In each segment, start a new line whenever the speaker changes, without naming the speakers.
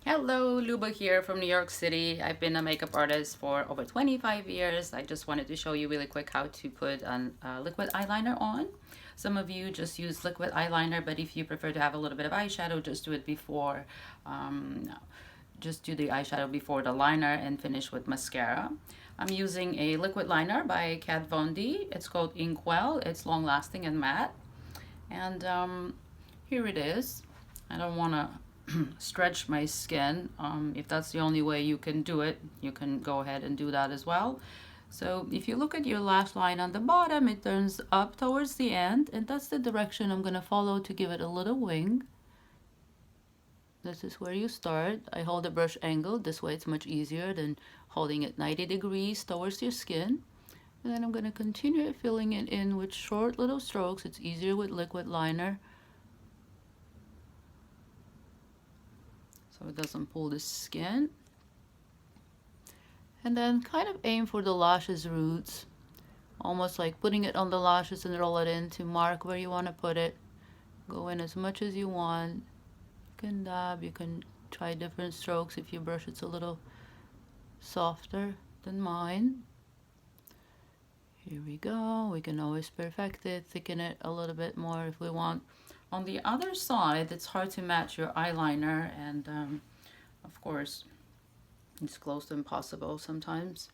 Hello, Luba here from New York City. I've been a makeup artist for over 25 years. I just wanted to show you really quick how to put liquid eyeliner on. Some of you just use liquid eyeliner, but if you prefer to have a little bit of eyeshadow, just do it before, just do the eyeshadow before the liner and finish with mascara. I'm using a liquid liner by Kat Von D. It's called Inkwell. It's long lasting and matte. And here it is. I don't want to stretch my skin. If that's the only way you can do it, you can go ahead and do that as well. So if you look at your lash line on the bottom, it turns up towards the end, and that's the direction I'm going to follow to give it a little wing. This is where you start. I hold the brush angle. This way it's much easier than holding it 90 degrees towards your skin. And then I'm going to continue filling it in with short little strokes. It's easier with liquid liner, so it doesn't pull the skin. And then kind of aim for the lashes roots, almost like putting it on the lashes and roll it in to mark where you want to put it. Go in as much as you want. You can dab, you can try different strokes if your brush is a little softer than mine. Here we go. We can always perfect it, thicken it a little bit more if we want. On the other side, it's hard to match your eyeliner, and of course it's close to impossible sometimes.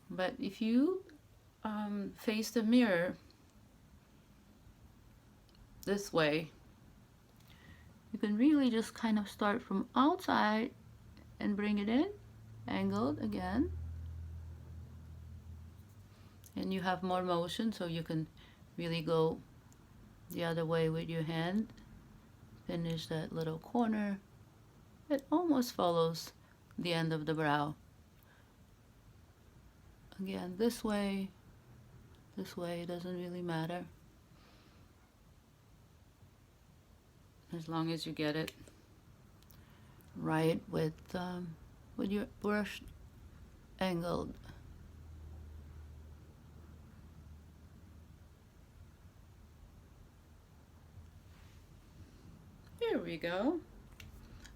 But if you face the mirror this way, you can really just kind of start from outside and bring it in, angled again. And you have more motion, so you can really go the other way with your hand. Finish that little corner. It almost follows the end of the brow. Again, this way, it doesn't really matter, as long as you get it right with your brush angled. Here we go.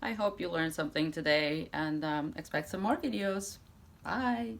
I hope you learned something today, and expect some more videos. Bye.